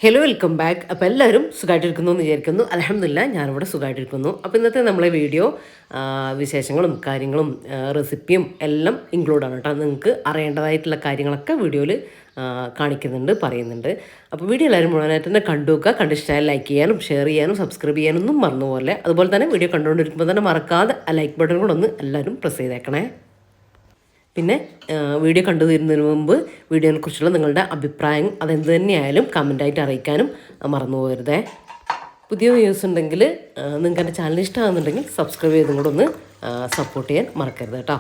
Hello welcome back. അപ്പോൾ എല്ലാവരും സുഖമായിട്ടിരിക്കുന്നു എന്ന് വിചാരിക്കുന്നു. അൽഹംദുലില്ലാ ഞാനിവിടെ സുഖമായിട്ടിരിക്കുന്നു. അപ്പോൾ ഇന്നത്തെ നമ്മളെ വീഡിയോ വിശേഷങ്ങളും കാര്യങ്ങളും റെസിപ്പിയും എല്ലാം ഇൻക്ലൂഡാണ് കേട്ടോ. നിങ്ങൾക്ക് അറിയേണ്ടതായിട്ടുള്ള കാര്യങ്ങളൊക്കെ വീഡിയോയിൽ കാണിക്കുന്നുണ്ട്, പറയുന്നുണ്ട്. അപ്പോൾ വീഡിയോ എല്ലാവരും മുഴുവനായിട്ട് തന്നെ കണ്ടു നോക്കുക. കണ്ടിഷ്ടമായി ലൈക്ക് ചെയ്യാനും ഷെയർ ചെയ്യാനും സബ്സ്ക്രൈബ് ചെയ്യാനൊന്നും മറന്നുപോലെ. അതുപോലെ തന്നെ വീഡിയോ കണ്ടുകൊണ്ടിരിക്കുമ്പോൾ തന്നെ മറക്കാതെ ആ ലൈക്ക് ബട്ടൺ കൂടെ ഒന്ന് എല്ലാവരും പ്രസ് ചെയ്തേക്കണേ. പിന്നെ വീഡിയോ കണ്ടു തീരുന്നതിന് മുമ്പ് വീഡിയോയെക്കുറിച്ചുള്ള നിങ്ങളുടെ അഭിപ്രായം അതെന്ത് തന്നെയായാലും കമൻറ്റായിട്ട് അറിയിക്കാനും മറന്നു പോകരുതേ. പുതിയ വ്യൂസ് ഉണ്ടെങ്കിൽ നിങ്ങൾക്ക് എൻ്റെ ചാനൽ ഇഷ്ടമാകുന്നുണ്ടെങ്കിൽ സബ്സ്ക്രൈബ് ചെയ്തും കൂടെ ഒന്ന് സപ്പോർട്ട് ചെയ്യാൻ മറക്കരുത് കേട്ടോ.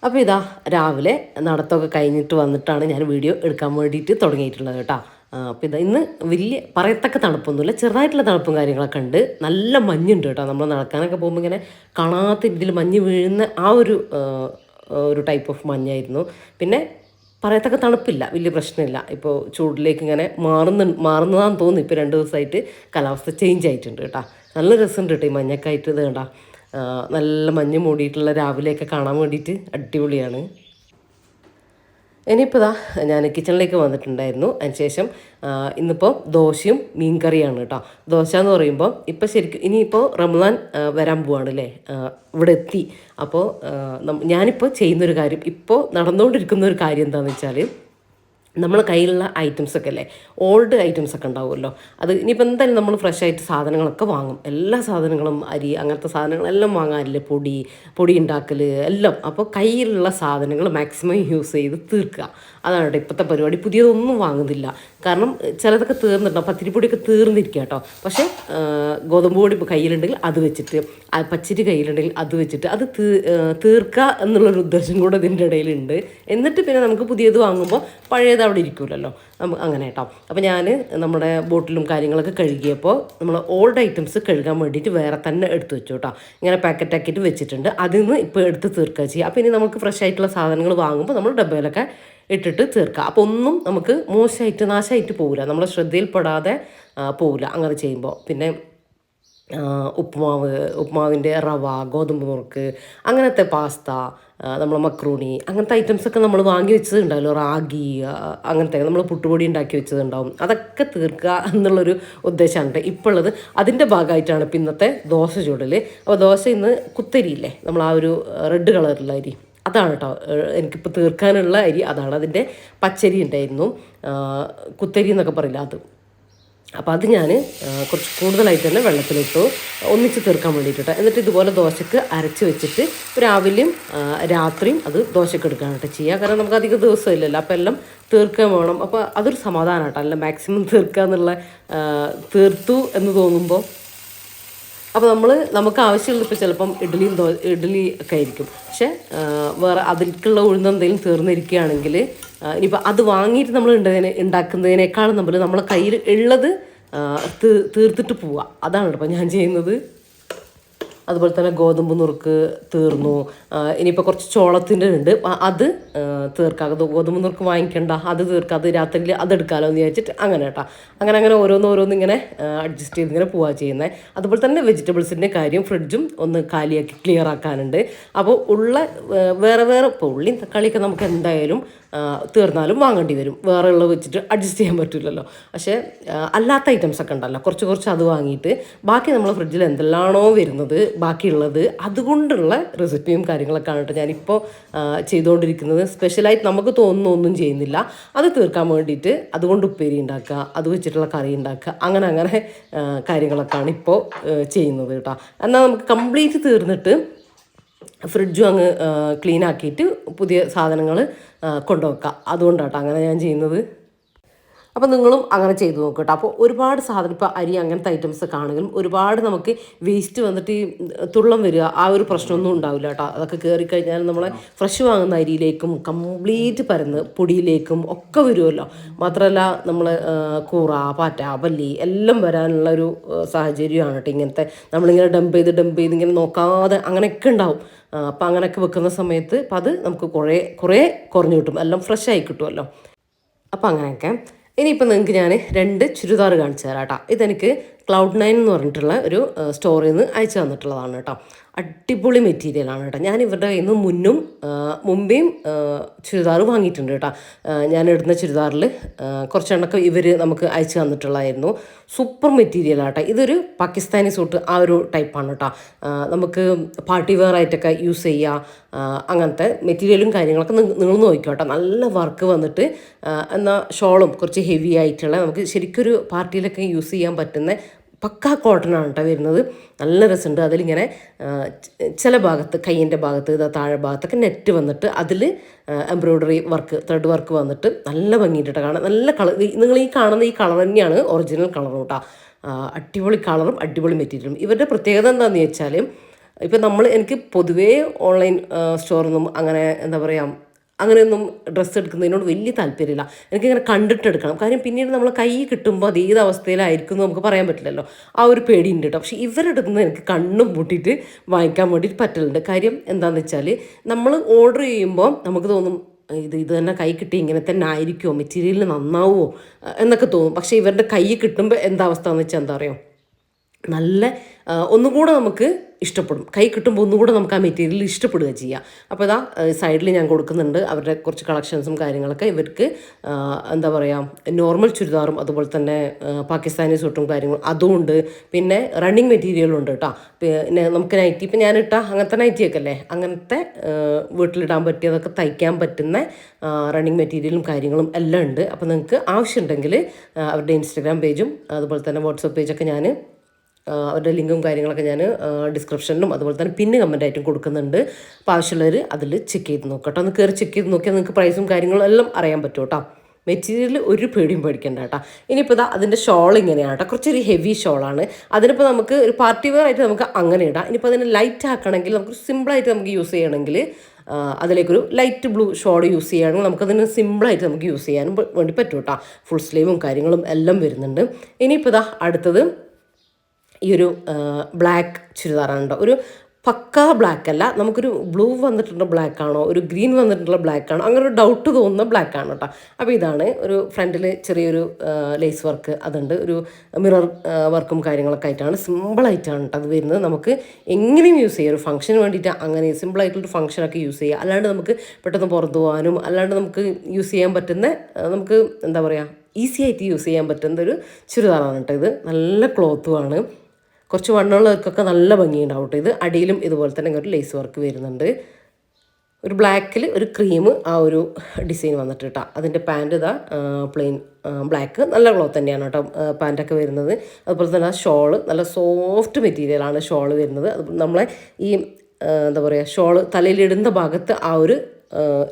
അപ്പോൾ ഇതാ രാവിലെ നടത്തമൊക്കെ കഴിഞ്ഞിട്ട് വന്നിട്ടാണ് ഞാൻ വീഡിയോ എടുക്കാൻ വേണ്ടിയിട്ട് തുടങ്ങിയിട്ടുള്ളത് കേട്ടോ. അപ്പോൾ ഇതാ ഇന്ന് വലിയ പറയത്തക്ക തണുപ്പൊന്നുമില്ല, ചെറുതായിട്ടുള്ള തണുപ്പും കാര്യങ്ങളൊക്കെ ഉണ്ട്. നല്ല മഞ്ഞുണ്ട് കേട്ടോ. നമ്മൾ നടക്കാനൊക്കെ പോകുമ്പോൾ ഇങ്ങനെ കാണാത്ത രീതിയിൽ മഞ്ഞ് വീഴുന്ന ആ ഒരു ടൈപ്പ് ഓഫ് മഞ്ഞായിരുന്നു. പിന്നെ പറയത്തക്ക തണുപ്പില്ല, വലിയ പ്രശ്നമില്ല. ഇപ്പോൾ ചൂടിലേക്ക് ഇങ്ങനെ മാറുന്നതാണെന്ന് തോന്നുന്നു. ഇപ്പോൾ 2 ദിവസമായിട്ട് കാലാവസ്ഥ ചേഞ്ച് ആയിട്ടുണ്ട് കേട്ടോ. നല്ല രസമുണ്ട് കേട്ടോ ഈ മഞ്ഞൊക്കെ ആയിട്ട്. ഇത് കേട്ടോ നല്ല മഞ്ഞ് മൂടിയിട്ടുള്ള രാവിലെയൊക്കെ കാണാൻ വേണ്ടിയിട്ട് അടിപൊളിയാണ്. ഇനിയിപ്പോൾ ഇതാ ഞാൻ കിച്ചണിലേക്ക് വന്നിട്ടുണ്ടായിരുന്നു. അതിനുശേഷം ഇന്നിപ്പോൾ ദോശയും മീൻ കറിയാണ് കേട്ടോ. ദോശ എന്ന് പറയുമ്പോൾ ഇപ്പോൾ ശരിക്കും ഇനിയിപ്പോൾ റമദാൻ വരാൻ പോവാണ് അല്ലേ, ഇവിടെ എത്തി. അപ്പോൾ ഞാനിപ്പോൾ ചെയ്യുന്നൊരു കാര്യം, ഇപ്പോൾ നടന്നുകൊണ്ടിരിക്കുന്ന ഒരു കാര്യം എന്താണെന്ന് വെച്ചാൽ, നമ്മളെ കയ്യിലുള്ള ഐറ്റംസൊക്കെ അല്ലേ, ഓൾഡ് ഐറ്റംസൊക്കെ ഉണ്ടാവുമല്ലോ, അത് ഇനിയിപ്പോൾ എന്തായാലും നമ്മൾ ഫ്രഷ് ആയിട്ട് സാധനങ്ങളൊക്കെ വാങ്ങും. എല്ലാ സാധനങ്ങളും അരി അങ്ങനത്തെ സാധനങ്ങളെല്ലാം വാങ്ങാറില്ലേ, പൊടി ഉണ്ടാക്കൽ എല്ലാം. അപ്പോൾ കയ്യിലുള്ള സാധനങ്ങൾ മാക്സിമം യൂസ് ചെയ്ത് തീർക്കുക. അതാണ് കേട്ടോ ഇപ്പോഴത്തെ പരിപാടി. പുതിയതൊന്നും വാങ്ങുന്നില്ല. കാരണം ചിലതൊക്കെ തീർന്നിട്ടുണ്ടാവും, പത്തിരിപ്പൊടിയൊക്കെ തീർന്നിരിക്കുക കേട്ടോ. പക്ഷേ ഗോതമ്പ് പൊടി ഇപ്പോൾ കയ്യിലുണ്ടെങ്കിൽ അത് വെച്ചിട്ട്, പച്ചരി കയ്യിലുണ്ടെങ്കിൽ അത് വെച്ചിട്ട് അത് തീർക്കുക എന്നുള്ളൊരു ഉദ്ദേശം കൂടെ ഇതിൻ്റെ ഇടയിലുണ്ട്. എന്നിട്ട് പിന്നെ നമുക്ക് പുതിയത് വാങ്ങുമ്പോൾ പഴയത് അവിടെ ഇരിക്കുമല്ലോ, അങ്ങനെ കേട്ടോ. അപ്പോൾ ഞാൻ നമ്മുടെ ബോട്ടിലും കാര്യങ്ങളൊക്കെ കഴുകിയപ്പോൾ നമ്മൾ ഓൾഡ് ഐറ്റംസ് കഴുകാൻ വേണ്ടിയിട്ട് വേറെ തന്നെ എടുത്ത് വെച്ചു കേട്ടോ. ഇങ്ങനെ പാക്കറ്റാക്കിയിട്ട് വെച്ചിട്ടുണ്ട്. അതിൽ നിന്ന് ഇപ്പോൾ എടുത്ത് തീർക്കുക ചെയ്യുക. അപ്പോൾ ഇനി നമുക്ക് ഫ്രഷ് ആയിട്ടുള്ള സാധനങ്ങൾ വാങ്ങുമ്പോൾ നമ്മൾ ഡബ്ബയിലൊക്കെ ഇട്ടിട്ട് തീർക്കുക. അപ്പോൾ ഒന്നും നമുക്ക് മോശമായിട്ട് നാശമായിട്ട് പോവില്ല, നമ്മളെ ശ്രദ്ധയിൽപ്പെടാതെ പോവില്ല അങ്ങനെ ചെയ്യുമ്പോൾ. പിന്നെ ഉപ്പുമാവിൻ്റെ റവ, ഗോതമ്പ് നുറുക്ക്, അങ്ങനത്തെ പാസ്ത, നമ്മൾ മക്രൂണി, അങ്ങനത്തെ ഐറ്റംസൊക്കെ നമ്മൾ വാങ്ങി വെച്ചതുണ്ടാവല്ലോ, റാഗി അങ്ങനത്തെ നമ്മൾ പുട്ടുപൊടി ഉണ്ടാക്കി വെച്ചതുണ്ടാവും. അതൊക്കെ തീർക്കുക എന്നുള്ളൊരു ഉദ്ദേശമാണ് ഇപ്പോൾ ഉള്ളത്. അതിൻ്റെ ഭാഗമായിട്ടാണ് ഇപ്പം ഇന്നത്തെ ദോശ ചൂടൽ. അപ്പോൾ ദോശ ഇന്ന് കുത്തരിയില്ലേ, നമ്മൾ ആ ഒരു റെഡ് കളറുള്ള അരി, അതാണ് കേട്ടോ എനിക്കിപ്പോൾ തീർക്കാനുള്ള അരി. അതാണ്, അതിൻ്റെ പച്ചരി ഉണ്ടായിരുന്നു, കുത്തരി എന്നൊക്കെ പറയില്ല അത്. അപ്പോൾ അത് ഞാൻ കുറച്ച് കൂടുതലായിട്ട് തന്നെ വെള്ളത്തിലിട്ടു, ഒന്നിച്ച് തീർക്കാൻ വേണ്ടിയിട്ട്. എന്നിട്ട് ഇതുപോലെ ദോശക്ക് അരച്ച് വെച്ചിട്ട് രാവിലെയും രാത്രിയും അത് ദോശക്ക് എടുക്കുകയാണ് കേട്ടോ ചെയ്യുക. കാരണം നമുക്ക് അധികം ദിവസമില്ലല്ലോ, അപ്പോൾ എല്ലാം തീർക്കാൻ വേണം. അപ്പോൾ അതൊരു സമാധാനം കേട്ടോ, അല്ല മാക്സിമം തീർക്കുക എന്നുള്ള, തീർത്തു എന്ന് തോന്നുമ്പോൾ. അപ്പോൾ നമുക്ക് ആവശ്യമുള്ള ഇപ്പോൾ ചിലപ്പം ഇഡ്ഡലി ഒക്കെ ആയിരിക്കും. പക്ഷേ വേറെ അതിലേക്കുള്ള ഉഴുന്നെന്തെങ്കിലും തീർന്നിരിക്കുകയാണെങ്കിൽ ഇനിയിപ്പോൾ അത് വാങ്ങിയിട്ട് നമ്മൾ ഉണ്ടാക്കുന്നതിനേക്കാളും നമ്മളെ കയ്യിൽ ഉള്ളത് തീർത്തിട്ട് പോവുക. അതാണ് കേട്ടോ ഞാൻ ചെയ്യുന്നത്. അതുപോലെ തന്നെ ഗോതമ്പ് നുറുക്ക് തീർന്നു. ഇനിയിപ്പോൾ കുറച്ച് ചോളത്തിൻ്റെ ഉണ്ട്, അത് തീർക്കാം. ഗോതമ്പ് നുറുക്ക് വാങ്ങിക്കണ്ട, അത് തീർക്കാം, അത് രാത്രിയിൽ അതെടുക്കാമല്ലോ എന്ന് വിചാരിച്ചിട്ട് അങ്ങനെ കേട്ടോ. അങ്ങനെ ഓരോന്നിങ്ങനെ അഡ്ജസ്റ്റ് ചെയ്ത് ഇങ്ങനെ പോവുക ചെയ്യുന്നത്. അതുപോലെ തന്നെ വെജിറ്റബിൾസിൻ്റെ കാര്യം, ഫ്രിഡ്ജും ഒന്ന് കാലിയാക്കി ക്ലിയർ ആക്കാനുണ്ട്. അപ്പോൾ വേറെ ഇപ്പോൾ ഉള്ളിയും തക്കാളിയൊക്കെ നമുക്ക് എന്തായാലും തീർന്നാലും വാങ്ങേണ്ടി വരും, വേറെ ഉള്ളത് വെച്ചിട്ട് അഡ്ജസ്റ്റ് ചെയ്യാൻ പറ്റില്ലല്ലോ. പക്ഷേ അല്ലാത്ത ഐറ്റംസൊക്കെ ഉണ്ടല്ലോ, കുറച്ച് അത് വാങ്ങിയിട്ട് ബാക്കി നമ്മൾ ഫ്രിഡ്ജിൽ എന്തെല്ലാമാണോ വരുന്നത് ബാക്കിയുള്ളത് അതുകൊണ്ടുള്ള റെസിപ്പിയും കാര്യങ്ങളൊക്കെ ആണ് കേട്ടോ ഞാനിപ്പോൾ ചെയ്തുകൊണ്ടിരിക്കുന്നത്. സ്പെഷ്യലായിട്ട് നമുക്ക് തോന്നുന്ന ഒന്നും ചെയ്യുന്നില്ല, അത് തീർക്കാൻ വേണ്ടിയിട്ട് അതുകൊണ്ട് ഉപ്പേരി ഉണ്ടാക്കുക, അത് വെച്ചിട്ടുള്ള കറി ഉണ്ടാക്കുക, അങ്ങനെ കാര്യങ്ങളൊക്കെയാണ് ഇപ്പോൾ ചെയ്യുന്നത് കേട്ടോ. എന്നാൽ നമുക്ക് കംപ്ലീറ്റ് തീർന്നിട്ട് ഫ്രിഡ്ജും അങ്ങ് ക്ലീൻ ആക്കിയിട്ട് പുതിയ സാധനങ്ങൾ കൊണ്ടുവെക്കാം. അതുകൊണ്ടാട്ടോ അങ്ങനെ ഞാൻ ചെയ്യുന്നത്. അപ്പോൾ നിങ്ങളും അങ്ങനെ ചെയ്തു നോക്കട്ടോ. അപ്പോൾ ഒരുപാട് സാധനം, ഇപ്പോൾ അരി അങ്ങനത്തെ ഐറ്റംസ് ആണെങ്കിലും ഒരുപാട് നമുക്ക് വേസ്റ്റ് വന്നിട്ട് ഈ തുള്ളം വരിക ആ ഒരു പ്രശ്നമൊന്നും ഉണ്ടാവില്ല കേട്ടോ. അതൊക്കെ കയറിക്കഴിഞ്ഞാൽ നമ്മളെ ഫ്രഷ് വാങ്ങുന്ന അരിയിലേക്കും കംപ്ലീറ്റ് പരന്ന് പൊടിയിലേക്കും ഒക്കെ വരുമല്ലോ. മാത്രമല്ല നമ്മൾ കൂറ, പാറ്റ, പല്ലി എല്ലാം വരാനുള്ളൊരു സാഹചര്യമാണ് കേട്ടോ ഇങ്ങനത്തെ. നമ്മളിങ്ങനെ ഡംപ് ചെയ്ത് ഇങ്ങനെ നോക്കാതെ അങ്ങനെയൊക്കെ ഉണ്ടാവും. അപ്പോൾ അങ്ങനെയൊക്കെ വെക്കുന്ന സമയത്ത് അപ്പം അത് നമുക്ക് കുറേ കുറഞ്ഞു കിട്ടും, എല്ലാം ഫ്രഷ് ആയി കിട്ടുമല്ലോ. അപ്പോൾ അങ്ങനെയൊക്കെ. ഇനിയിപ്പോൾ നിങ്ങൾക്ക് ഞാൻ 2 ചുരിദാർ കാണിച്ചു തരാം കേട്ടോ. ഇതെനിക്ക് Cloud9 എന്ന് പറഞ്ഞിട്ടുള്ള ഒരു സ്റ്റോറിൽ നിന്ന് അയച്ചു തന്നിട്ടുള്ളതാണ് കേട്ടോ. അടിപൊളി മെറ്റീരിയലാണ് കേട്ടോ. ഞാൻ ഇവരുടെ കയ്യിൽ നിന്ന് മുമ്പേയും ചുരിദാർ വാങ്ങിയിട്ടുണ്ട് കേട്ടോ. ഞാൻ ഇടുന്ന ചുരിദാറിൽ കുറച്ചെണ്ണൊക്കെ ഇവർ നമുക്ക് അയച്ചു തന്നിട്ടുള്ളതായിരുന്നു. സൂപ്പർ മെറ്റീരിയലാണ് കേട്ടോ. ഇതൊരു പാകിസ്ഥാനി സൂട്ട് ആ ഒരു ടൈപ്പാണ് കേട്ടോ. നമുക്ക് പാർട്ടി വെയർ ആയിട്ടൊക്കെ യൂസ് ചെയ്യാം. അങ്ങനത്തെ മെറ്റീരിയലും കാര്യങ്ങളൊക്കെ നിങ്ങൾ നോക്കിക്കോ കേട്ടോ. നല്ല വർക്ക് വന്നിട്ട് എന്നാൽ ഷോളും കുറച്ച് ഹെവി ആയിട്ടുള്ള നമുക്ക് ശരിക്കൊരു പാർട്ടിയിലൊക്കെ യൂസ് ചെയ്യാൻ പറ്റുന്ന പക്കാ കോട്ടനാണ് കേട്ടോ വരുന്നത്. നല്ല രസമുണ്ട്. അതിലിങ്ങനെ ചില ഭാഗത്ത് കയ്യിൻ്റെ ഭാഗത്ത് ഇതാ താഴെ ഭാഗത്തൊക്കെ നെറ്റ് വന്നിട്ട് അതിൽ എംബ്രോയ്ഡറി വർക്ക് ത്രെഡ് വർക്ക് വന്നിട്ട് നല്ല ഭംഗിയിട്ടാണ് കാണാൻ. നല്ല കളർ, നിങ്ങൾ ഈ കാണുന്ന ഈ കളർ തന്നെയാണ് ഒറിജിനൽ കളർ കേട്ടോ. അടിപൊളി കളറും അടിപൊളി മെറ്റീരിയലും. ഇവരുടെ പ്രത്യേകത എന്താണെന്ന് വെച്ചാൽ ഇപ്പം എനിക്ക് പൊതുവേ ഓൺലൈൻ സ്റ്റോറൊന്നും അങ്ങനെ എന്താ പറയുക അങ്ങനെയൊന്നും ഡ്രസ്സ് എടുക്കുന്നതിനോട് വലിയ താല്പര്യമില്ല. എനിക്കിങ്ങനെ കണ്ടിട്ടെടുക്കണം. കാര്യം പിന്നീട് നമ്മൾ കൈ കിട്ടുമ്പോൾ അത് ഏത് അവസ്ഥയിലായിരിക്കും എന്ന് നമുക്ക് പറയാൻ പറ്റില്ലല്ലോ. ആ ഒരു പേടിയുണ്ട് കേട്ടോ. പക്ഷേ ഇവരെടുക്കുന്നത് എനിക്ക് കണ്ണും പൂട്ടിയിട്ട് വാങ്ങിക്കാൻ വേണ്ടിയിട്ട് പറ്റലുണ്ട്. കാര്യം എന്താണെന്ന് വെച്ചാൽ നമ്മൾ ഓർഡർ ചെയ്യുമ്പോൾ നമുക്ക് തോന്നും ഇത് തന്നെ കൈ കിട്ടി ഇങ്ങനെ തന്നെ ആയിരിക്കുമോ, മെറ്റീരിയൽ നന്നാവുമോ എന്നൊക്കെ തോന്നും. പക്ഷേ ഇവരുടെ കൈ കിട്ടുമ്പോൾ എന്താ അവസ്ഥ എന്ന് വെച്ചാൽ എന്താ പറയുക, നല്ല ഒന്നുകൂടെ നമുക്ക് ഇഷ്ടപ്പെടും. കൈ കിട്ടുമ്പോൾ ഒന്നുകൂടെ നമുക്ക് ആ മെറ്റീരിയൽ ഇഷ്ടപ്പെടുക ചെയ്യുക. അപ്പോൾ ഇതാ സൈഡിൽ ഞാൻ കൊടുക്കുന്നുണ്ട് അവരുടെ കുറച്ച് കളക്ഷൻസും കാര്യങ്ങളൊക്കെ. ഇവർക്ക് എന്താ പറയുക നോർമൽ ചുരിദാറും അതുപോലെ തന്നെ പാകിസ്ഥാനി സൂട്ടും കാര്യങ്ങളും അതുമുണ്ട്. പിന്നെ റണ്ണിങ് മെറ്റീരിയലും ഉണ്ട് കേട്ടോ. പിന്നെ നമുക്ക് നൈറ്റി, ഇപ്പം ഞാനിട്ട അങ്ങനത്തെ നൈറ്റിയൊക്കെ അല്ലേ, അങ്ങനത്തെ വീട്ടിലിടാൻ പറ്റിയതൊക്കെ തയ്ക്കാൻ പറ്റുന്ന റണ്ണിങ് മെറ്റീരിയലും കാര്യങ്ങളും എല്ലാം ഉണ്ട്. അപ്പോൾ നിങ്ങൾക്ക് ആവശ്യമുണ്ടെങ്കിൽ അവരുടെ ഇൻസ്റ്റഗ്രാം പേജും അതുപോലെ തന്നെ വാട്സപ്പ് പേജൊക്കെ ഞാൻ അവരുടെ ലിങ്കും കാര്യങ്ങളൊക്കെ ഞാൻ ഡിസ്ക്രിപ്ഷനിലും അതുപോലെ തന്നെ പിന്നെ കമൻറ്റായിട്ടും കൊടുക്കുന്നുണ്ട്. അപ്പോൾ ആവശ്യമുള്ളവർ അതിൽ ചെക്ക് ചെയ്ത് നോക്കട്ടോ. ഒന്ന് കയറി ചെക്ക് ചെയ്ത് നോക്കിയാൽ നിങ്ങൾക്ക് പ്രൈസും കാര്യങ്ങളും എല്ലാം അറിയാൻ പറ്റും കേട്ടോ. മെറ്റീരിയൽ ഒരു പേടിയും പേടിക്കേണ്ട കേട്ടോ. ഇനിയിപ്പോൾ ഇതാ അതിൻ്റെ ഷോൾ ഇങ്ങനെയാണ് കേട്ടോ. കുറച്ചൊരു ഹെവി ഷോളാണ്. അതിനിപ്പോൾ നമുക്ക് ഒരു പാർട്ടി വെയർ ആയിട്ട് നമുക്ക് അങ്ങനെ ഇടാം. ഇനിയിപ്പോൾ അതിന് ലൈറ്റ് ആക്കണമെങ്കിൽ നമുക്ക് സിമ്പിളായിട്ട് നമുക്ക് യൂസ് ചെയ്യണമെങ്കിൽ അതിലേക്കൊരു ലൈറ്റ് ബ്ലൂ ഷോൾ യൂസ് ചെയ്യുകയാണെങ്കിൽ നമുക്കതിന് സിമ്പിളായിട്ട് നമുക്ക് യൂസ് ചെയ്യാനും വേണ്ടി പറ്റും കേട്ടോ. ഫുൾ സ്ലീവും കാര്യങ്ങളും എല്ലാം വരുന്നുണ്ട്. ഇനിയിപ്പോൾ ഇതാ അടുത്തത് ഈ ഒരു ബ്ലാക്ക് ചുരിദാറാണ് കേട്ടോ. ഒരു പക്കാ ബ്ലാക്ക് അല്ല, നമുക്കൊരു ബ്ലൂ വന്നിട്ടുള്ള ബ്ലാക്ക് ആണോ ഒരു ഗ്രീൻ വന്നിട്ടുള്ള ബ്ലാക്ക് ആണോ അങ്ങനെ ഒരു ഡൗട്ട് തോന്നുന്ന ബ്ലാക്ക് ആണ് കേട്ടോ. അപ്പോൾ ഇതാണ് ഒരു ഫ്രണ്ടിൽ ചെറിയൊരു ലേസ് വർക്ക് അതുണ്ട്, ഒരു മിറർ വർക്കും കാര്യങ്ങളൊക്കെ ആയിട്ടാണ്. സിമ്പിളായിട്ടാണ് കേട്ടോ അത് വരുന്നത്. നമുക്ക് എങ്ങനെയും യൂസ് ചെയ്യാം. ഒരു ഫംഗ്ഷന് വേണ്ടിയിട്ട് അങ്ങനെ സിമ്പിളായിട്ടുള്ളൊരു ഫംഗ്ഷനൊക്കെ യൂസ് ചെയ്യുക. അല്ലാണ്ട് നമുക്ക് പെട്ടെന്ന് പുറത്തു പോകാനും അല്ലാണ്ട് നമുക്ക് യൂസ് ചെയ്യാൻ പറ്റുന്ന, നമുക്ക് എന്താ പറയുക ഈസി ആയിട്ട് യൂസ് ചെയ്യാൻ പറ്റുന്ന ഒരു ചുരിദാറാണ് കേട്ടോ ഇത്. നല്ല ക്ലോത്തുമാണ്. കുറച്ച് വണ്ണമുള്ളവർക്കൊക്കെ നല്ല ഭംഗിയുണ്ടാവും കേട്ടോ. ഇത് അടിയിലും ഇതുപോലെ തന്നെ ഒരു ലേസ് വർക്ക് വരുന്നുണ്ട്. ഒരു ബ്ലാക്കിൽ ഒരു ക്രീം ആ ഒരു ഡിസൈൻ വന്നിട്ട് കേട്ടോ. അതിൻ്റെ പാൻറ്റ് ഇതാ പ്ലെയിൻ ബ്ലാക്ക്, നല്ല ക്ലോത്ത് തന്നെയാണ് കേട്ടോ പാൻറ്റൊക്കെ വരുന്നത്. അതുപോലെ തന്നെ ആ ഷോള് നല്ല സോഫ്റ്റ് മെറ്റീരിയലാണ് ഷോള് വരുന്നത്. അത് നമ്മളെ ഈ എന്താ പറയുക ഷോള് തലയിലിടുന്ന ഭാഗത്ത് ആ ഒരു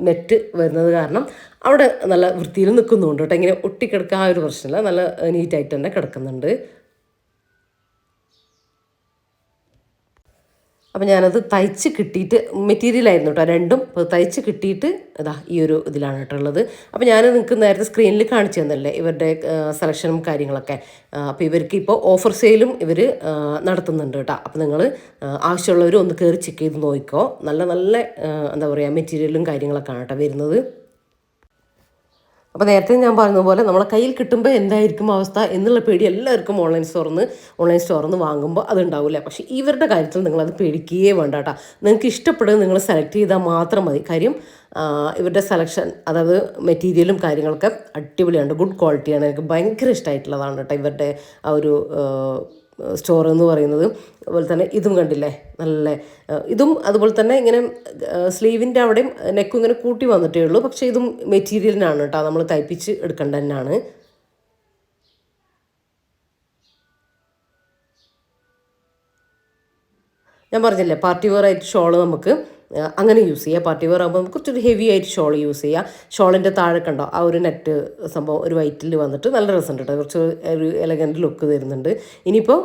നെറ്റ് വരുന്നത് കാരണം അവിടെ നല്ല വൃത്തിയിൽ നിൽക്കുന്നുണ്ട് കേട്ടോ. ഇങ്ങനെ ഒട്ടിക്കിടക്കുക ആ ഒരു പ്രശ്നമില്ല, നല്ല നീറ്റായിട്ട് തന്നെ കിടക്കുന്നുണ്ട്. അപ്പോൾ ഞാനത് തയ്ച്ച് കിട്ടിയിട്ട് മെറ്റീരിയലായിരുന്നു കേട്ടോ രണ്ടും. അപ്പോൾ തയ്ച്ച് കിട്ടിയിട്ട് ഇതാ ഈ ഒരു ഇതിലാണ് കേട്ടുള്ളത്. അപ്പോൾ ഞാൻ നിങ്ങൾക്ക് നേരത്തെ സ്ക്രീനിൽ കാണിച്ചു തന്നല്ലേ ഇവരുടെ സെലക്ഷനും കാര്യങ്ങളൊക്കെ. അപ്പോൾ ഇവർക്ക് ഇപ്പോൾ ഓഫർ സെയിലും ഇവർ നടത്തുന്നുണ്ട് കേട്ടോ. അപ്പോൾ നിങ്ങൾ ആവശ്യമുള്ളവർ ഒന്ന് കയറി ചെക്ക് ചെയ്ത് നോക്കിക്കോ. നല്ല നല്ല എന്താ പറയുക മെറ്റീരിയലും കാര്യങ്ങളൊക്കെയാണ് കേട്ടോ വരുന്നത്. അപ്പോൾ നേരത്തെ ഞാൻ പറഞ്ഞതുപോലെ നമ്മളെ കയ്യിൽ കിട്ടുമ്പോൾ എന്തായിരിക്കും അവസ്ഥ എന്നുള്ള പേടി എല്ലാവർക്കും ഓൺലൈൻ സ്റ്റോറിൽ നിന്ന് വാങ്ങുമ്പോൾ അതുണ്ടാവില്ല. പക്ഷേ ഇവരുടെ കാര്യത്തിൽ നിങ്ങളത് പേടിക്കുകയേ വേണ്ട കേട്ടോ. നിങ്ങൾക്ക് ഇഷ്ടപ്പെടുന്നത് നിങ്ങൾ സെലക്ട് ചെയ്താൽ മാത്രം മതി. കാര്യം ഇവരുടെ സെലക്ഷൻ അതായത് മെറ്റീരിയലും കാര്യങ്ങളൊക്കെ അടിപൊളിയാണ്, ഗുഡ് ക്വാളിറ്റിയാണ്. എനിക്ക് ഭയങ്കര ഇഷ്ടമായിട്ടുള്ളതാണ് കേട്ടോ ഇവരുടെ ആ ഒരു സ്റ്റോർ എന്ന് പറയുന്നത്. അതുപോലെ തന്നെ ഇതും കണ്ടില്ലേ നല്ല ഇതും അതുപോലെ തന്നെ ഇങ്ങനെ സ്ലീവിൻ്റെ അവിടെയും നെക്കും ഇങ്ങനെ കൂട്ടി വന്നിട്ടേ ഉള്ളൂ. പക്ഷേ ഇതും മെറ്റീരിയലിനാണ് കേട്ടോ, നമ്മൾ തയ്പ്പിച്ച് എടുക്കേണ്ട തന്നെയാണ്. ഞാൻ പറഞ്ഞില്ലേ പാർട്ടി വെയർ ആയിട്ട് ഷോള് നമുക്ക് അങ്ങനെ യൂസ് ചെയ്യുക. പാർട്ടി വെയർ ആകുമ്പോൾ നമുക്ക് കുറച്ചൊരു ഹെവി ആയിട്ട് ഷോൾ യൂസ് ചെയ്യുക. ഷോളിൻ്റെ താഴെ കണ്ടോ ആ ഒരു നെറ്റ് സംഭവം ഒരു വൈറ്റിൽ വന്നിട്ട് നല്ല രസമുണ്ട് കേട്ടോ. കുറച്ച് ഒരു എലഗൻറ്റ് ലുക്ക് തരുന്നുണ്ട്. ഇനിയിപ്പോൾ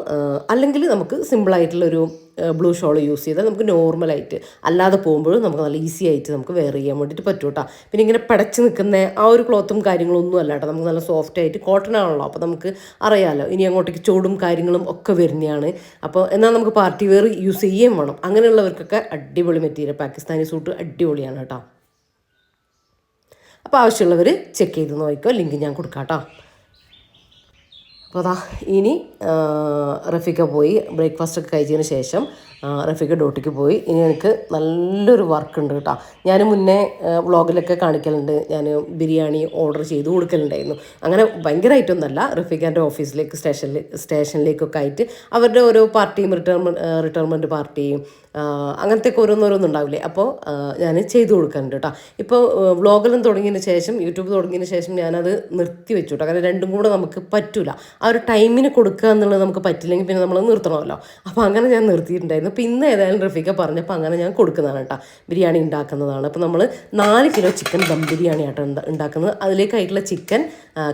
അല്ലെങ്കിൽ നമുക്ക് സിമ്പിളായിട്ടുള്ളൊരു ബ്ലൂ ഷോൾ യൂസ് ചെയ്താൽ നമുക്ക് നോർമലായിട്ട് അല്ലാതെ പോകുമ്പോഴും നമുക്ക് നല്ല ഈസി ആയിട്ട് നമുക്ക് വെയർ ചെയ്യാൻ വേണ്ടിയിട്ട് പറ്റും കേട്ടോ. പിന്നെ ഇങ്ങനെ പടച്ച് നിൽക്കുന്ന ആ ഒരു ക്ലോത്തും കാര്യങ്ങളൊന്നും അല്ല കേട്ടോ. നമുക്ക് നല്ല സോഫ്റ്റ് ആയിട്ട് കോട്ടൺ ആണല്ലോ. അപ്പോൾ നമുക്ക് അറിയാമല്ലോ ഇനി അങ്ങോട്ടേക്ക് ചൂടും കാര്യങ്ങളും ഒക്കെ വരുന്നതാണ്. അപ്പോൾ എന്നാൽ നമുക്ക് പാർട്ടി വെയർ യൂസ് ചെയ്യുകയും വേണം. അങ്ങനെയുള്ളവർക്കൊക്കെ അടിപൊളി മെറ്റീരിയൽ പാകിസ്ഥാനി സൂട്ട് അടിപൊളിയാണ് കേട്ടോ. അപ്പോൾ ആവശ്യമുള്ളവർ ചെക്ക് ചെയ്ത് നോക്കിക്കോ, ലിങ്ക് ഞാൻ കൊടുക്കാം കേട്ടോ. അപ്പോൾ അതാ ഇനി റഫീഖ പോയി ബ്രേക്ക്ഫാസ്റ്റൊക്കെ കഴിച്ചതിന് ശേഷം റഫീഖ ഡ്യൂട്ടിക്ക് പോയി. ഇനി എനിക്ക് നല്ലൊരു വർക്ക് ഉണ്ട് കേട്ടോ. ഞാൻ മുന്നേ വ്ളോഗിലൊക്കെ കാണിക്കലുണ്ട്, ഞാൻ ബിരിയാണി ഓർഡർ ചെയ്ത് കൊടുക്കലുണ്ടായിരുന്നു. അങ്ങനെ ഭയങ്കരമായിട്ടൊന്നുമല്ല, റഫീഖാൻ്റെ ഓഫീസിലേക്ക് സ്റ്റേഷനിലേക്കൊക്കെ ആയിട്ട് അവരുടെ ഓരോ പാർട്ടിയും റിട്ടയർമെൻറ്റ് പാർട്ടിയും അങ്ങനത്തെയൊക്കെ ഓരോന്നോരോന്നുണ്ടാവില്ലേ, അപ്പോൾ ഞാൻ ചെയ്തു കൊടുക്കാറുണ്ട് കേട്ടോ. ഇപ്പോൾ വ്ളോഗെല്ലാം തുടങ്ങിയതിന് ശേഷം, യൂട്യൂബ് തുടങ്ങിയതിന് ശേഷം ഞാനത് നിർത്തി വെച്ചു കേട്ടോ. കാരണം രണ്ടും കൂടെ നമുക്ക് പറ്റില്ല, ആ ഒരു ടൈമിന് കൊടുക്കുക എന്നുള്ളത് നമുക്ക് പറ്റില്ലെങ്കിൽ പിന്നെ നമ്മൾ നിർത്തണമല്ലോ. അപ്പോൾ അങ്ങനെ ഞാൻ നിർത്തിയിട്ടുണ്ടായിരുന്നു. അപ്പോൾ ഇന്ന് ഏതായാലും റഫീഖ പറഞ്ഞപ്പോൾ അങ്ങനെ ഞാൻ കൊടുക്കുന്നതാണ് കേട്ടോ, ബിരിയാണി ഉണ്ടാക്കുന്നതാണ്. അപ്പോൾ നമ്മൾ 4 കിലോ ചിക്കൻ ദം ബിരിയാണി ആട്ടോ ഉണ്ടാക്കുന്നത്. അതിലേക്കായിട്ടുള്ള ചിക്കൻ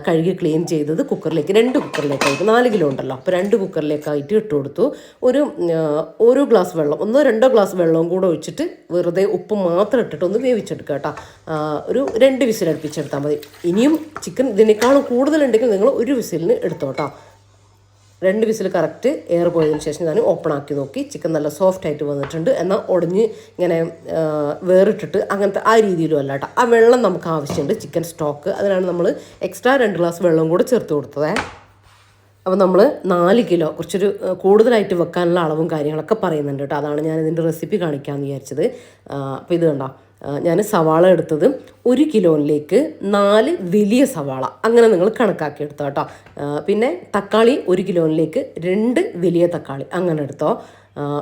കഴുകി ക്ലീൻ ചെയ്തത് കുക്കറിലേക്ക്, 2 കുക്കറിലേക്കായിട്ട് 4 കിലോ ഉണ്ടല്ലോ, അപ്പോൾ 2 കുക്കറിലേക്കായിട്ട് ഇട്ട് കൊടുത്തു. ഒരു ഗ്ലാസ് വെള്ളം, 1-2 ഗ്ലാസ് വെള്ളവും കൂടെ ഒഴിച്ചിട്ട് വെറുതെ ഉപ്പ് മാത്രം ഇട്ടിട്ട് ഒന്ന് വേവിച്ചെടുക്കുക കേട്ടോ. ഒരു 2 വിസിൽ അടുപ്പിച്ചെടുത്താൽ മതി. ഇനിയും ചിക്കൻ ഇതിനേക്കാളും കൂടുതലുണ്ടെങ്കിൽ നിങ്ങൾ 1 വിസിലിന് എടുത്തോട്ടോ. 2 വിസിൽ കറക്റ്റ് എയർ പോയതിന് ശേഷം ഞാൻ ഓപ്പൺ ആക്കി നോക്കി. ചിക്കൻ നല്ല സോഫ്റ്റ് ആയിട്ട് വന്നിട്ടുണ്ട്. എന്നാൽ ഉടഞ്ഞ് ഇങ്ങനെ വേറിട്ടിട്ട് അങ്ങനത്തെ ആ രീതിയിലും അല്ല കേട്ടോ. ആ വെള്ളം നമുക്ക് ആവശ്യമുണ്ട്, ചിക്കൻ സ്റ്റോക്ക്. അതിനാണ് നമ്മൾ എക്സ്ട്രാ 2 ഗ്ലാസ് വെള്ളം കൂടെ ചേർത്ത് കൊടുത്തത്. അപ്പോൾ നമ്മൾ 4 കിലോ കുറച്ചൊരു കൂടുതലായിട്ട് വെക്കാനുള്ള അളവും കാര്യങ്ങളൊക്കെ പറയുന്നുണ്ട് കേട്ടോ. അതാണ് ഞാൻ ഇതിൻ്റെ റെസിപ്പി കാണിക്കാമെന്ന് വിചാരിച്ചത്. അപ്പോൾ ഇത് കണ്ടോ, ഞാൻ സവാള എടുത്തത് 1 കിലോയിലേക്ക് 4 വലിയ സവാള, അങ്ങനെ നിങ്ങൾ കണക്കാക്കി എടുത്തോ കേട്ടോ. പിന്നെ തക്കാളി 1 കിലോയിലേക്ക് 2 വലിയ തക്കാളി അങ്ങനെ എടുത്തോ.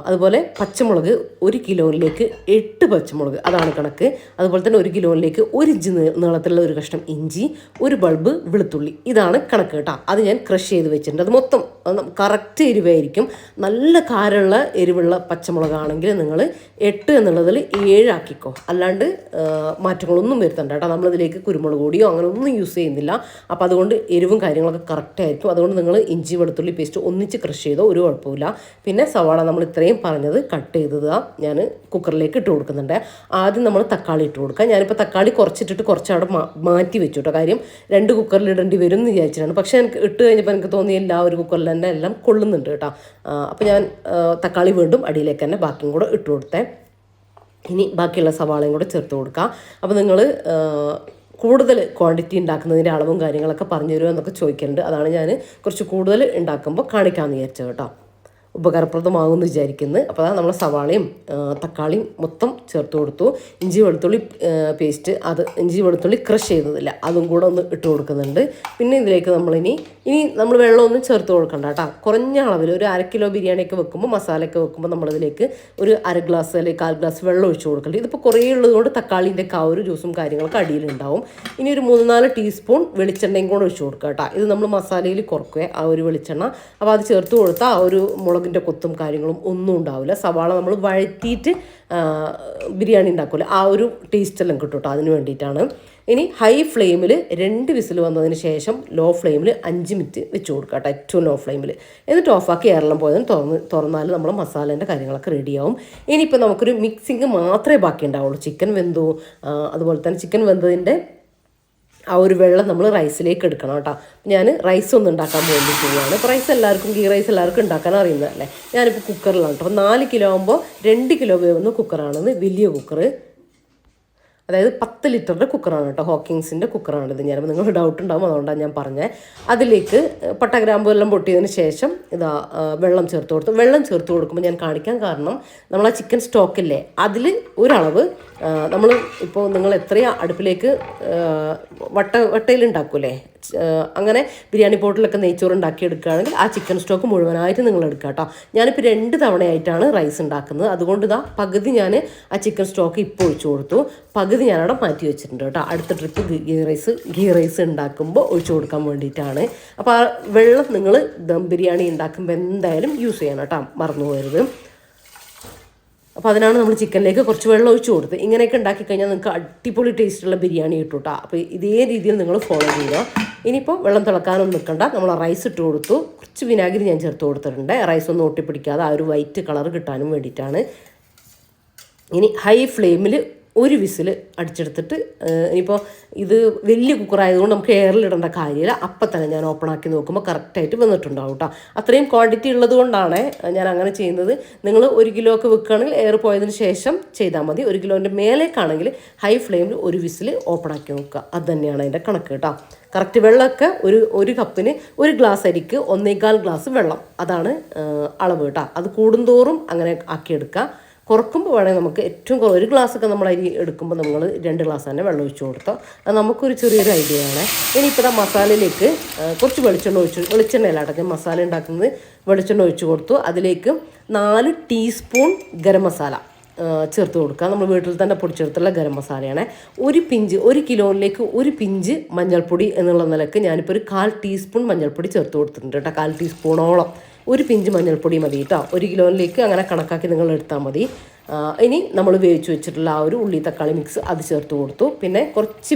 അതുപോലെ പച്ചമുളക് 1 കിലോയിലേക്ക് 8 പച്ചമുളക്, അതാണ് കണക്ക്. അതുപോലെ തന്നെ 1 കിലോയിലേക്ക് 1 ഇഞ്ച് നീളത്തിലുള്ള ഒരു കഷ്ണം ഇഞ്ചി, 1 ബൾബ് വെളുത്തുള്ളി, ഇതാണ് കണക്ക് കേട്ടോ. അത് ഞാൻ ക്രഷ് ചെയ്ത് വെച്ചിട്ടുണ്ട്. അത് മൊത്തം കറക്റ്റ് എരിവായിരിക്കും. നല്ല കാരമുള്ള എരിവുള്ള പച്ചമുളകാണെങ്കിൽ നിങ്ങൾ 8 എന്നുള്ളതിൽ 7 ആക്കിക്കോ, അല്ലാണ്ട് മാറ്റങ്ങളൊന്നും വരുത്തണ്ട കേട്ടോ. നമ്മളിതിലേക്ക് കുരുമുളക് പൊടിയോ അങ്ങനെ ഒന്നും യൂസ് ചെയ്യുന്നില്ല. അപ്പോൾ അതുകൊണ്ട് എരിവും കാര്യങ്ങളൊക്കെ കറക്റ്റ് ആയിരിക്കും. അതുകൊണ്ട് നിങ്ങൾ ഇഞ്ചി വെളുത്തുള്ളി പേസ്റ്റ് ഒന്നിച്ച് ക്രഷ് ചെയ്തോ, ഒരു കുഴപ്പമില്ല. പിന്നെ സവാള നമ്മൾ ഇത്രയും പറഞ്ഞത് കട്ട് ചെയ്തത് ഞാൻ കുക്കറിലേക്ക് ഇട്ട് കൊടുക്കുന്നുണ്ട്. ആദ്യം നമ്മൾ തക്കാളി ഇട്ട് കൊടുക്കുക. ഞാനിപ്പോൾ തക്കാളി കുറച്ചിട്ടിട്ട് കുറച്ചവിടെ മാറ്റി വെച്ചു കേട്ടോ. കാര്യം 2 കുക്കറിൽ ഇടേണ്ടി വരും എന്ന് വിചാരിച്ചിട്ടാണ്. പക്ഷേ എനിക്ക് ഇട്ട് കഴിഞ്ഞപ്പോൾ എനിക്ക് തോന്നി ഒരു കുക്കറിൽ തന്നെ എല്ലാം കൊള്ളുന്നുണ്ട് കേട്ടോ. അപ്പോൾ ഞാൻ തക്കാളി വീണ്ടും അടിയിലേക്ക് തന്നെ ബാക്കിയും കൂടെ ഇട്ട് കൊടുത്തേ. ഇനി ബാക്കിയുള്ള സവാളയും കൂടെ ചേർത്ത് കൊടുക്കുക. അപ്പോൾ നിങ്ങൾ കൂടുതൽ ക്വാണ്ടിറ്റി ഉണ്ടാക്കുന്നതിൻ്റെ അളവും കാര്യങ്ങളൊക്കെ പറഞ്ഞു തരുമോ എന്നൊക്കെ ചോദിക്കുന്നുണ്ട്. അതാണ് ഞാൻ കുറച്ച് കൂടുതൽ ഉണ്ടാക്കുമ്പോൾ കാണിക്കാമെന്ന് വിചാരിച്ചത് കേട്ടോ. ഉപകാരപ്രദമാകുമെന്ന് വിചാരിക്കുന്നത്. അപ്പോൾ നമ്മൾ സവാളയും തക്കാളിയും മൊത്തം ചേർത്ത് കൊടുത്തു. ഇഞ്ചി വെളുത്തുള്ളി പേസ്റ്റ്, അത് ഇഞ്ചി വെളുത്തുള്ളി ക്രഷ് ചെയ്തതില്ല, അതും കൂടെ ഒന്ന് ഇട്ട് കൊടുക്കുന്നുണ്ട്. പിന്നെ ഇതിലേക്ക് ഇനി നമ്മൾ വെള്ളമൊന്നും ചേർത്ത് കൊടുക്കണ്ട കേട്ടോ. കുറഞ്ഞ അളവിൽ ഒരു 1/2 കിലോ ബിരിയാണിയൊക്കെ വെക്കുമ്പോൾ, മസാലയൊക്കെ വെക്കുമ്പോൾ നമ്മളിതിലേക്ക് ഒരു 1/2 ഗ്ലാസ് അല്ലെങ്കിൽ 1/4 ഗ്ലാസ് വെള്ളം ഒഴിച്ച് കൊടുക്കേണ്ടത്. ഇതിപ്പോൾ കുറേ ഉള്ളതുകൊണ്ട് തക്കാളിൻ്റെ ആ ഒരു ജ്യൂസും കാര്യങ്ങളൊക്കെ അടിയിലുണ്ടാവും. ഇനി ഒരു 3-4 ടീസ്പൂൺ വെളിച്ചെണ്ണയും കൂടെ ഒഴിച്ച് കൊടുക്കുക കേട്ടോ. ഇത് നമ്മൾ മസാലയിൽ കുറക്കുക ആ ഒരു വെളിച്ചെണ്ണ. അപ്പോൾ അത് ചേർത്ത് കൊടുത്താൽ ആ ഒരു മുളകിൻ്റെ കൊത്തും കാര്യങ്ങളും ഒന്നും ഉണ്ടാവില്ല. സവാള നമ്മൾ വഴറ്റിയിട്ട് ബിരിയാണി ഉണ്ടാക്കില്ല, ആ ഒരു ടേസ്റ്റെല്ലാം കിട്ടും കേട്ടോ. അതിന് വേണ്ടിയിട്ടാണ്. ഇനി ഹൈ ഫ്ലെയിമിൽ 2 വിസിൽ വന്നതിന് ശേഷം ലോ ഫ്ലെയിമിൽ 5 മിനിറ്റ് വെച്ച് കൊടുക്കുക കേട്ടോ, ഏറ്റവും ലോ ഫ്ലെയിമിൽ. എന്നിട്ട് ഓഫാക്കി എയറെല്ലാം പോയതിന് തുറന്നാൽ നമ്മൾ മസാലേൻ്റെ കാര്യങ്ങളൊക്കെ റെഡിയാവും. ഇനിയിപ്പോൾ നമുക്കൊരു മിക്സിങ് മാത്രമേ ബാക്കി ഉണ്ടാവുള്ളൂ. ചിക്കൻ വെന്തു, അതുപോലെ തന്നെ ചിക്കൻ വെന്തതിൻ്റെ ആ ഒരു വെള്ളം നമ്മൾ റൈസിലേക്ക് എടുക്കണം കേട്ടോ. ഞാൻ റൈസ് ഒന്ന് ഉണ്ടാക്കാൻ വേണ്ടി പോവുകയാണ്. ഇപ്പോൾ റൈസ് എല്ലാവർക്കും, ഗീ റൈസ് എല്ലാവർക്കും ഉണ്ടാക്കാൻ അറിയുന്നതല്ലേ. ഞാനിപ്പോൾ കുക്കറിലാണ് കേട്ടോ. അപ്പോൾ 4 കിലോ ആകുമ്പോൾ 2 കിലോ വേവുന്ന കുക്കറാണെന്ന്, വലിയ കുക്കർ. അതായത് 10 ലിറ്ററിൻ്റെ കുക്കറാണ് കേട്ടോ, ഹോക്കിങ്സിൻ്റെ കുക്കറാണിത്. ഞാനിപ്പോൾ നിങ്ങൾക്ക് ഡൗട്ട് ഉണ്ടാകും, അതുകൊണ്ടാണ് ഞാൻ പറഞ്ഞത്. അതിലേക്ക് പട്ട ഗ്രാമ്പു എല്ലാം പൊട്ടിയതിന് ശേഷം വെള്ളം ചേർത്ത് കൊടുത്തു. വെള്ളം ചേർത്ത് കൊടുക്കുമ്പോൾ ഞാൻ കാണിക്കാൻ കാരണം, നമ്മൾ ആ ചിക്കൻ സ്റ്റോക്കില്ലേ അതിൽ ഒരളവ് നമ്മൾ ഇപ്പോൾ നിങ്ങൾ എത്രയാ അടുപ്പിലേക്ക് വട്ടയിൽ ഉണ്ടാക്കൂലേ, അങ്ങനെ ബിരിയാണി പോട്ടിലൊക്കെ നെയ്ച്ചോറ് ഉണ്ടാക്കി എടുക്കുകയാണെങ്കിൽ ആ ചിക്കൻ സ്റ്റോക്ക് മുഴുവനായിട്ട് നിങ്ങൾ എടുക്കുക കേട്ടോ. ഞാനിപ്പോൾ 2 തവണയായിട്ടാണ് റൈസ് ഉണ്ടാക്കുന്നത്. അതുകൊണ്ട് പകുതി ഞാൻ ആ ചിക്കൻ സ്റ്റോക്ക് ഇപ്പോൾ ഒഴിച്ചു കൊടുത്തു, പകുതി ഞാനവിടെ മാറ്റി വെച്ചിട്ടുണ്ട് കേട്ടോ. അടുത്ത ട്രിപ്പ് ഗീ റൈസ് ഉണ്ടാക്കുമ്പോൾ ഒഴിച്ചു കൊടുക്കാൻ വേണ്ടിയിട്ടാണ്. അപ്പോൾ ആ വെള്ളം നിങ്ങൾ ദം ബിരിയാണി ഉണ്ടാക്കുമ്പോൾ എന്തായാലും യൂസ് ചെയ്യണം കേട്ടോ, മറന്നു പോകരുത്. അപ്പോൾ അതിനാണ് നമ്മൾ ചിക്കനിലേക്ക് കുറച്ച് വെള്ളം ഒഴിച്ച് കൊടുത്ത്. ഇങ്ങനെയൊക്കെ ഉണ്ടാക്കി കഴിഞ്ഞാൽ നിങ്ങൾക്ക് അടിപൊളി ടേസ്റ്റുള്ള ബിരിയാണി കിട്ടും കേട്ടോ. അപ്പോൾ ഇതേ രീതിയിൽ നിങ്ങൾ ഫോളോ ചെയ്യുക. ഇനിയിപ്പോൾ വെള്ളം തിളക്കാനൊന്നും നിൽക്കണ്ട, നമ്മൾ റൈസ് ഇട്ട് കൊടുത്തു. കുറച്ച് വിനാഗിരി ഞാൻ ചേർത്ത് കൊടുത്തിട്ടുണ്ട്, റൈസ് ഒന്നും ഒട്ടിപ്പിടിക്കാതെ ആ ഒരു വൈറ്റ് കളർ കിട്ടാനും വേണ്ടിയിട്ടാണ്. ഇനി ഹൈ ഫ്ലെയിമിൽ ഒരു വിസിൽ അടിച്ചെടുത്തിട്ട് ഇനിയിപ്പോൾ ഇത് വലിയ കുക്കറായതുകൊണ്ട് നമുക്ക് എയറിലിടേണ്ട കാര്യമില്ല. അപ്പം തന്നെ ഞാൻ ഓപ്പൺ ആക്കി നോക്കുമ്പോൾ കറക്റ്റായിട്ട് വന്നിട്ടുണ്ടാവും കേട്ടോ. അത്രയും ക്വാണ്ടിറ്റി ഉള്ളത് കൊണ്ടാണ് ഞാൻ അങ്ങനെ ചെയ്യുന്നത്. നിങ്ങൾ 1 കിലോ ഒക്കെ വെക്കുകയാണെങ്കിൽ എയർ പോയതിന് ശേഷം ചെയ്താൽ മതി. 1 കിലോൻ്റെ മേലേക്കാണെങ്കിൽ ഹൈ ഫ്ലെയിമിൽ ഒരു വിസിൽ ഓപ്പൺ ആക്കി നോക്കുക. അത് തന്നെയാണ് അതിൻ്റെ കണക്ക് കേട്ടോ. കറക്റ്റ് വെള്ളമൊക്കെ ഒരു കപ്പിന് 1 ഗ്ലാസ് അരിക്ക് 1.25 ഗ്ലാസ് വെള്ളം, അതാണ് അളവ് കേട്ടോ. അത് കൂടുന്തോറും അങ്ങനെ ആക്കിയെടുക്കുക. കുറക്കുമ്പോൾ വേണമെങ്കിൽ നമുക്ക് ഏറ്റവും 1 ഗ്ലാസ്സൊക്കെ നമ്മൾ അരി എടുക്കുമ്പോൾ നമ്മൾ 2 ഗ്ലാസ് തന്നെ വെള്ളം ഒഴിച്ച് കൊടുത്തോ. അത് നമുക്കൊരു ചെറിയൊരു ഐഡിയ ആണ്. ഇനിയിപ്പോൾ മസാലയിലേക്ക് കുറച്ച് വെളിച്ചെണ്ണയല്ല അടക്കം മസാല ഉണ്ടാക്കുന്നത്. വെളിച്ചെണ്ണ ഒഴിച്ച് കൊടുത്തു. അതിലേക്ക് 4 ടീസ്പൂൺ ഗരം മസാല ചേർത്ത് കൊടുക്കുക. നമ്മൾ വീട്ടിൽ തന്നെ പൊടിച്ചെടുത്തുള്ള ഗരം മസാലയാണ്. 1 കിലോയിലേക്ക് 1 പിഞ്ച് മഞ്ഞൾപ്പൊടി എന്നുള്ള നിലക്ക് ഞാനിപ്പോൾ ഒരു 1/4 ടീസ്പൂൺ മഞ്ഞൾപ്പൊടി ചേർത്ത് കൊടുത്തിട്ടുണ്ട് കേട്ടോ. 1/4 ടീസ്പൂണോളം 1 പിഞ്ച് മഞ്ഞൾപ്പൊടി മതി കേട്ടോ. 1 കിലോയിലേക്ക് അങ്ങനെ കണക്കാക്കി നിങ്ങൾ എടുത്താൽ മതി. ഇനി നമ്മൾ വേവിച്ച് വെച്ചിട്ടുള്ള ആ ഒരു ഉള്ളി തക്കാളി മിക്സ് അത് ചേർത്ത് കൊടുത്തു. പിന്നെ കുറച്ച്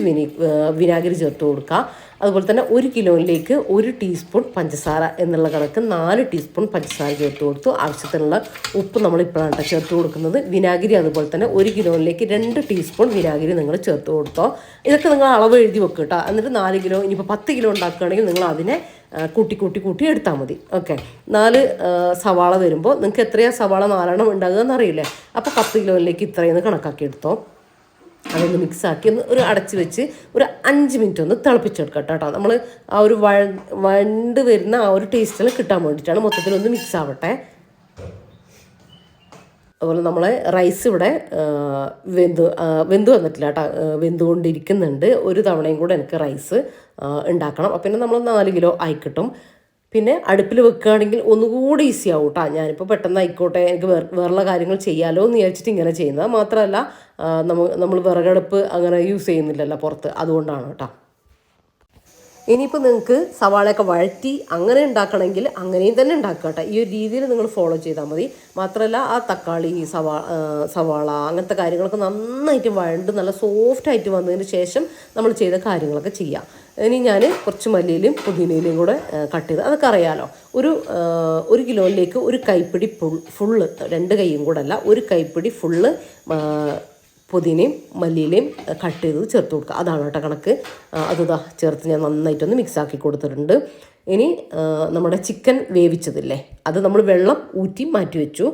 വിനാഗിരി ചേർത്ത് കൊടുക്കുക. അതുപോലെ തന്നെ 1 കിലോയിലേക്ക് 1 ടീസ്പൂൺ പഞ്ചസാര എന്നുള്ള കണക്ക് 4 ടീസ്പൂൺ പഞ്ചസാര ചേർത്ത് കൊടുത്തു. ആവശ്യത്തിനുള്ള ഉപ്പ് നമ്മൾ ഇപ്പോഴാണ് ചേർത്ത് കൊടുക്കുന്നത്. വിനാഗിരി അതുപോലെ തന്നെ 1 കിലോയിലേക്ക് 2 ടീസ്പൂൺ വിനാഗിരി നിങ്ങൾ ചേർത്ത് കൊടുത്തോ. ഇതൊക്കെ നിങ്ങൾ അളവ് എഴുതി വെക്കുക കേട്ടോ. എന്നിട്ട് 4 കിലോ ഇനിയിപ്പോൾ 10 കിലോ ഉണ്ടാക്കുകയാണെങ്കിൽ നിങ്ങൾ അതിനെ കൂട്ടി എടുത്താൽ മതി. ഓക്കെ, 4 സവാള വരുമ്പോൾ നിങ്ങൾക്ക് എത്രയാണ് സവാള 4 ഉണ്ടാകുക എന്നറിയില്ലേ. അപ്പോൾ 10 കിലോയിലേക്ക് ഇത്രയെന്ന് കണക്കാക്കി എടുത്തോ. അതൊന്ന് മിക്സാക്കി ഒരു അടച്ച് വെച്ച് ഒരു 5 മിനിറ്റ് ഒന്ന് തിളപ്പിച്ചെടുക്കാം കേട്ടോ. നമ്മൾ ആ ഒരു വണ്ട് വരുന്ന ആ ഒരു ടേസ്റ്റിൽ കിട്ടാൻ വേണ്ടിയിട്ടാണ്. മൊത്തത്തിലൊന്ന് മിക്സ് ആവട്ടെ. അതുപോലെ നമ്മളെ റൈസ് ഇവിടെ വെന്ത് വന്നിട്ടില്ല കേട്ടോ, വെന്തുകൊണ്ടിരിക്കുന്നുണ്ട്. ഒരു തവണയും കൂടെ എനിക്ക് റൈസ് ഉണ്ടാക്കണം. അപ്പം പിന്നെ നമ്മൾ 4 കിലോ ആയി കിട്ടും. പിന്നെ അടുപ്പിൽ വെക്കുകയാണെങ്കിൽ ഒന്നുകൂടി ഈസി ആവും കേട്ടോ. ഞാനിപ്പോൾ പെട്ടെന്ന് ആയിക്കോട്ടെ, എനിക്ക് വേറെയുള്ള കാര്യങ്ങൾ ചെയ്യാമല്ലോ എന്ന് വിചാരിച്ചിട്ട് ഇങ്ങനെ ചെയ്യുന്നത്. മാത്രമല്ല നമ്മൾ വിറകടുപ്പ് അങ്ങനെ യൂസ് ചെയ്യുന്നില്ലല്ലോ പുറത്ത്, അതുകൊണ്ടാണ് കേട്ടോ. ഇനിയിപ്പോൾ നിങ്ങൾക്ക് സവാളയൊക്കെ വഴറ്റി അങ്ങനെ ഉണ്ടാക്കണമെങ്കിൽ അങ്ങനെയും തന്നെ ഉണ്ടാക്കുക കേട്ടോ. ഈ ഒരു രീതിയിൽ നിങ്ങൾ ഫോളോ ചെയ്താൽ മതി. മാത്രമല്ല ആ തക്കാളി സവാള അങ്ങനത്തെ കാര്യങ്ങളൊക്കെ നന്നായിട്ട് വഴണ്ട് നല്ല സോഫ്റ്റായിട്ട് വന്നതിന് ശേഷം നമ്മൾ ചെയ്ത കാര്യങ്ങളൊക്കെ ചെയ്യാം. ഇനി ഞാൻ കുറച്ച് മല്ലിയിലും പുതിനയിലും കൂടെ കട്ട് ചെയ്ത്, അതൊക്കെ അറിയാമല്ലോ. ഒരു കിലോയിലേക്ക് 1 കൈപ്പിടി ഫുള്ള്, 2 കൈയും കൂടെ അല്ല, 1 കൈപ്പിടി ഫുള്ള് പുതിനയും മല്ലിയിലയും കട്ട് ചെയ്ത് ചേർത്ത് കൊടുക്കുക. അതാണ് കേട്ടോ കണക്ക്. അതുതാ ചേർത്ത് ഞാൻ നന്നായിട്ടൊന്ന് മിക്സാക്കി കൊടുത്തിട്ടുണ്ട്. ഇനി നമ്മുടെ ചിക്കൻ വേവിച്ചതില്ലേ, അത് നമ്മൾ വെള്ളം ഊറ്റി മാറ്റി വെച്ചു.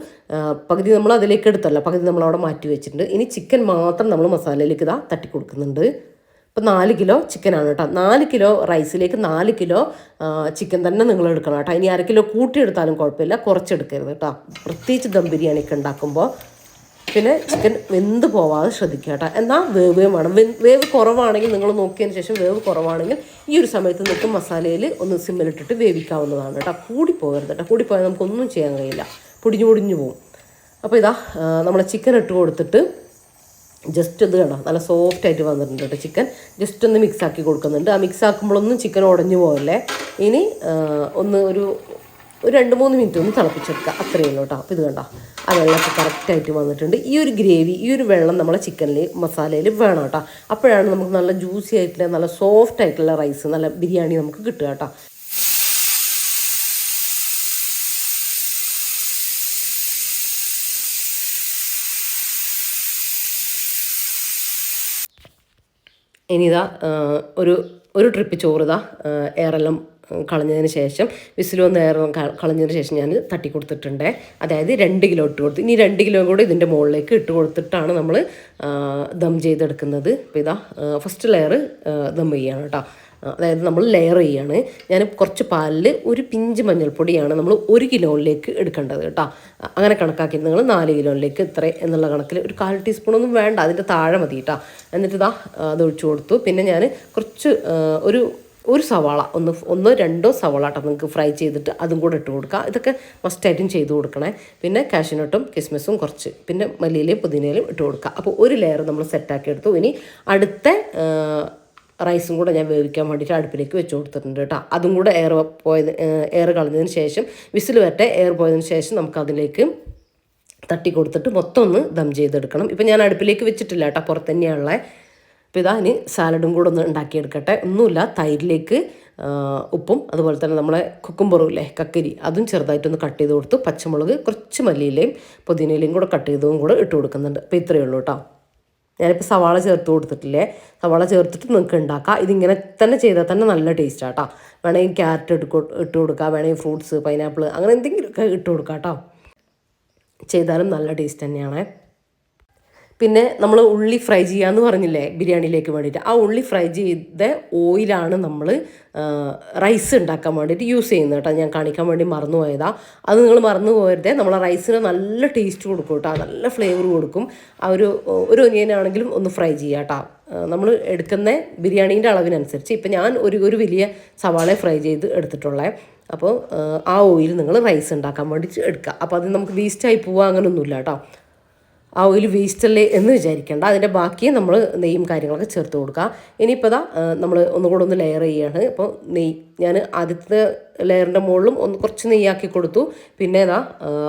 പകുതി നമ്മൾ അതിലേക്ക് എടുത്തല്ല, പകുതി നമ്മളവിടെ മാറ്റി വെച്ചിട്ടുണ്ട്. ഇനി ചിക്കൻ മാത്രം നമ്മൾ മസാലയിലേക്ക് തട്ടി കൊടുക്കുന്നുണ്ട്. ഇപ്പോൾ 4 കിലോ ചിക്കനാണ് കേട്ടോ. 4 കിലോ റൈസിലേക്ക് 4 കിലോ ചിക്കൻ തന്നെ നിങ്ങൾ എടുക്കണം കേട്ടോ. ഇനി 1/2 കിലോ കൂട്ടിയെടുത്താലും കുഴപ്പമില്ല, കുറച്ചെടുക്കരുത് കേട്ടോ. പ്രത്യേകിച്ച് ദം ബിരിയാണിയൊക്കെ ഉണ്ടാക്കുമ്പോൾ. പിന്നെ ചിക്കൻ വെന്ത് പോവാതെ ശ്രദ്ധിക്കുക കേട്ടോ. എന്നാൽ വേവേം വേണം. വേവ് കുറവാണെങ്കിൽ നിങ്ങൾ നോക്കിയതിന് ശേഷം വേവ് കുറവാണെങ്കിൽ ഈ ഒരു സമയത്ത് നിങ്ങൾക്ക് മസാലയിൽ ഒന്ന് സിമ്മിലിട്ടിട്ട് വേവിക്കാവുന്നതാണ് കേട്ടോ. കൂടിപ്പോകരുത് കേട്ടോ. കൂടിപ്പോയാൽ നമുക്കൊന്നും ചെയ്യാൻ കഴിയില്ല, പൊടിഞ്ഞു പോകും. അപ്പോൾ ഇതാ നമ്മളെ ചിക്കൻ ഇട്ട് കൊടുത്തിട്ട് ജസ്റ്റ് ഇത് വേണം, നല്ല സോഫ്റ്റായിട്ട് വന്നിട്ടുണ്ട് കേട്ടോ ചിക്കൻ. ജസ്റ്റ് ഒന്ന് മിക്സാക്കി കൊടുക്കുന്നുണ്ട്. ആ മിക്സാക്കുമ്പോഴൊന്നും ചിക്കൻ ഉടഞ്ഞു പോകല്ലേ. ഇനി ഒരു 2-3 മിനിറ്റ് ഒന്ന് തിളപ്പിച്ചെടുക്കുക, അത്രയേ ഉള്ളൂ കേട്ടോ. അപ്പോൾ ഇത് കണ്ടോ, ആ വെള്ളമൊക്കെ കറക്റ്റായിട്ട് വന്നിട്ടുണ്ട്. ഈ ഒരു ഗ്രേവി, ഈ ഒരു വെള്ളം നമ്മളെ ചിക്കനിൽ മസാലയിൽ വേണം കേട്ടോ. അപ്പോഴാണ് നമുക്ക് നല്ല ജ്യൂസി ആയിട്ടുള്ള നല്ല സോഫ്റ്റ് ആയിട്ടുള്ള റൈസ്, നല്ല ബിരിയാണി നമുക്ക് കിട്ടുക കേട്ടോ. ഇനി ഇതാ ഒരു ട്രിപ്പ് ചോറ് എയറെല്ലാം കളഞ്ഞതിന് ശേഷം വിസിൽ വന്ന് എയർ കളഞ്ഞതിന് ശേഷം ഞാൻ തട്ടി കൊടുത്തിട്ടുണ്ട്. അതായത് 2 കിലോ ഇട്ട് കൊടുത്തു. ഇനി 2 കിലോ കൂടെ ഇതിൻ്റെ മുകളിലേക്ക് ഇട്ട് കൊടുത്തിട്ടാണ് നമ്മൾ ദം ചെയ്തെടുക്കുന്നത്. അപ്പോൾ ഇതാ ഫസ്റ്റ് ലെയർ ദം ചെയ്യാണ് കേട്ടോ. അതായത് നമ്മൾ ലെയർ ചെയ്യാണ്. ഞാൻ കുറച്ച് പാലിൽ 1 പിഞ്ച് മഞ്ഞൾപ്പൊടിയാണ് നമ്മൾ 1 കിലോയിലേക്ക് എടുക്കേണ്ടത് കേട്ടോ. അങ്ങനെ കണക്കാക്കി നിങ്ങൾ 4 കിലോയിലേക്ക് ഇത്ര എന്നുള്ള കണക്കിൽ ഒരു 1/4 ടീസ്പൂണൊന്നും വേണ്ട, അതിൻ്റെ താഴെ മതി കേട്ടോ. എന്നിട്ട് അത് ഒഴിച്ചു കൊടുത്തു. പിന്നെ ഞാൻ കുറച്ച് ഒരു സവാള, 1-2 സവാള കേട്ടോ നിങ്ങൾക്ക് ഫ്രൈ ചെയ്തിട്ട് അതും കൂടെ ഇട്ട് കൊടുക്കുക. ഇതൊക്കെ മസ്റ്റായിട്ടും ചെയ്ത് കൊടുക്കണേ. പിന്നെ കാഷ്യൂനട്ടും കിസ്മിസും കുറച്ച്, പിന്നെ മല്ലിയിലയും പുതിനയിലും ഇട്ട് കൊടുക്കുക. അപ്പോൾ ഒരു ലെയർ നമ്മൾ സെറ്റാക്കി എടുത്തു. ഇനി അടുത്ത റൈസും കൂടെ ഞാൻ വേവിക്കാൻ വേണ്ടിയിട്ട് അടുപ്പിലേക്ക് വെച്ച് കൊടുത്തിട്ടുണ്ട് കേട്ടോ. അതും കൂടെ എയർ കളഞ്ഞതിന് ശേഷം വിസിൽ വരട്ടെ. എയർ പോയതിന് ശേഷം നമുക്കതിലേക്ക് തട്ടി കൊടുത്തിട്ട് മൊത്തം ഒന്ന് ദം ചെയ്തെടുക്കണം. ഇപ്പം ഞാൻ അടുപ്പിലേക്ക് വെച്ചിട്ടില്ല കേട്ടോ, പുറത്ത് തന്നെയാണുള്ളത്. അപ്പോൾ ഇതാ ഇനി സാലഡും കൂടെ ഒന്ന് ഉണ്ടാക്കിയെടുക്കട്ടെ. ഒന്നുമില്ല, തൈരിലേക്ക് ഉപ്പും അതുപോലെ തന്നെ നമ്മളെ കുക്കുംബറും ഇല്ലേ, കക്കരി, അതും ചെറുതായിട്ടൊന്ന് കട്ട് ചെയ്ത് കൊടുത്തു. പച്ചമുളക്, കുറച്ച് മല്ലിയിലയും പുതിനയിലയും കൂടെ കട്ട് ചെയ്തതും കൂടെ ഇട്ട് കൊടുക്കുന്നുണ്ട്. അപ്പോൾ ഇത്രയേ ഉള്ളൂ കേട്ടോ. ഞാനിപ്പോൾ സവാള ചേർത്ത് കൊടുത്തിട്ടില്ലേ, സവാള ചേർത്തിട്ട് നിങ്ങൾക്ക് ഉണ്ടാക്കാം. ഇതിങ്ങനെ തന്നെ ചെയ്താൽ തന്നെ നല്ല ടേസ്റ്റാണ് കേട്ടോ. വേണമെങ്കിൽ ക്യാരറ്റ് ഇട്ട് കൊടുക്കുക, വേണമെങ്കിൽ ഫ്രൂട്ട്സ്, പൈനാപ്പിൾ അങ്ങനെ എന്തെങ്കിലുമൊക്കെ ഇട്ട് കൊടുക്കാം കേട്ടോ. ചെയ്താലും നല്ല ടേസ്റ്റ് തന്നെയാണ്. പിന്നെ നമ്മൾ ഉള്ളി ഫ്രൈ ചെയ്യാമെന്ന് പറഞ്ഞില്ലേ ബിരിയാണിയിലേക്ക് വേണ്ടിയിട്ട്, ആ ഉള്ളി ഫ്രൈ ചെയ്ത ഓയിലാണ് നമ്മൾ റൈസ് ഉണ്ടാക്കാൻ വേണ്ടിയിട്ട് യൂസ് ചെയ്യുന്നത് കേട്ടോ. ഞാൻ കാണിക്കാൻ വേണ്ടി മറന്നു പോയതാണ്. അത് നിങ്ങൾ മറന്നു പോയരുതേ. നമ്മൾ റൈസിന് നല്ല ടേസ്റ്റ് കൊടുക്കും കേട്ടോ, നല്ല ഫ്ലേവർ കൊടുക്കും. ആ ഒരു ഒനിയനാണെങ്കിലും ഒന്ന് ഫ്രൈ ചെയ്യാം കേട്ടോ. നമ്മൾ എടുക്കുന്ന ബിരിയാണീൻ്റെ അളവിനനുസരിച്ച്. ഇപ്പം ഞാൻ ഒരു വലിയ സവാള ഫ്രൈ ചെയ്ത് എടുത്തിട്ടുള്ളത്. അപ്പോൾ ആ ഓയിൽ നിങ്ങൾ റൈസ് ഉണ്ടാക്കാൻ വേണ്ടിയിട്ട് എടുക്കുക. അപ്പോൾ അത് നമുക്ക് വേസ്റ്റായി പോവുക അങ്ങനെയൊന്നുമില്ല കേട്ടോ. ആ ഓയിൽ വേസ്റ്റല്ലേ എന്ന് വിചാരിക്കേണ്ട. അതിൻ്റെ ബാക്കി നമ്മൾ നെയ്യും കാര്യങ്ങളൊക്കെ ചേർത്ത് കൊടുക്കുക. ഇനിയിപ്പോൾ ഇതാ നമ്മൾ ഒന്നുകൂടെ ഒന്ന് ലെയർ ചെയ്യുകയാണ്. അപ്പോൾ നെയ്യ് ഞാൻ ആദ്യത്തെ ലെയറിൻ്റെ മുകളിലും കുറച്ച് നെയ്യാക്കി കൊടുത്തു. പിന്നെ ഇതാ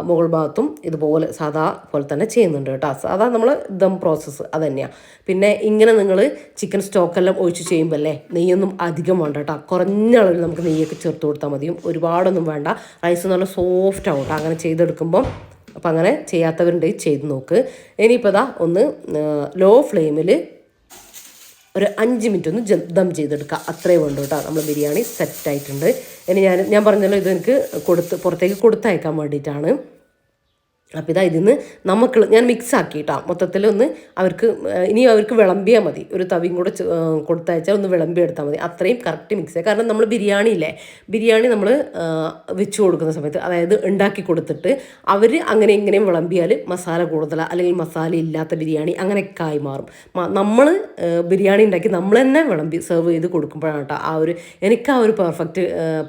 മുകൾ ഭാഗത്തും ഇതുപോലെ സാധാ പോലെ തന്നെ ചെയ്യുന്നുണ്ട് കേട്ടോ. സാധാ നമ്മൾ ദം പ്രോസസ്സ് അത് തന്നെയാണ്. പിന്നെ ഇങ്ങനെ നിങ്ങൾ ചിക്കൻ സ്റ്റോക്കെല്ലാം ഒഴിച്ച് ചെയ്യുമ്പോൾ അല്ലേ നെയ്യൊന്നും അധികം വേണ്ട കേട്ടോ. കുറഞ്ഞ അളവിൽ നമുക്ക് നെയ്യൊക്കെ ചേർത്ത് കൊടുത്താൽ മതിയും, ഒരുപാടൊന്നും വേണ്ട. റൈസ് നല്ല സോഫ്റ്റ് ആവും കേട്ടോ അങ്ങനെ ചെയ്തെടുക്കുമ്പം. അപ്പം അങ്ങനെ ചെയ്യാത്തവരുണ്ട് ചെയ്ത് നോക്ക്. ഇനിയിപ്പോൾ ഇതാ ഒന്ന് ലോ ഫ്ലെയിമിൽ ഒരു 5 മിനിറ്റ് ഒന്ന് ദം ചെയ്തെടുക്കുക. അത്രേ വേണ്ടു കേട്ടോ. നമ്മൾ ബിരിയാണി സെറ്റായിട്ടുണ്ട്. ഇനി ഞാൻ പറഞ്ഞല്ലോ ഇത് എനിക്ക് പുറത്തേക്ക് കൊടുത്തയക്കാൻ വേണ്ടിയിട്ടാണ്. അപ്പോൾ ഇതാ ഇതിന്ന് ഞാൻ മിക്സ് ആക്കിയിട്ടാ മൊത്തത്തിലൊന്ന് അവർക്ക് വിളമ്പിയാൽ മതി. ഒരു തവിയും കൂടെ കൊടുത്തയച്ചാൽ ഒന്ന് വിളമ്പി എടുത്താൽ മതി. അത്രയും കറക്റ്റ് മിക്സ് ചെയ്യുക. കാരണം നമ്മൾ ബിരിയാണി നമ്മൾ വെച്ച് കൊടുക്കുന്ന സമയത്ത്, അതായത് ഉണ്ടാക്കി കൊടുത്തിട്ട് അവർ അങ്ങനെ ഇങ്ങനെയും വിളമ്പിയാൽ മസാല കൂടുതലാണ്, അല്ലെങ്കിൽ മസാല ഇല്ലാത്ത ബിരിയാണി അങ്ങനെയൊക്കെ ആയി മാറും. നമ്മൾ ബിരിയാണി ഉണ്ടാക്കി നമ്മൾ തന്നെ വിളമ്പി സെർവ് ചെയ്ത് കൊടുക്കുമ്പോഴാണ് കേട്ടോ എനിക്ക് ആ ഒരു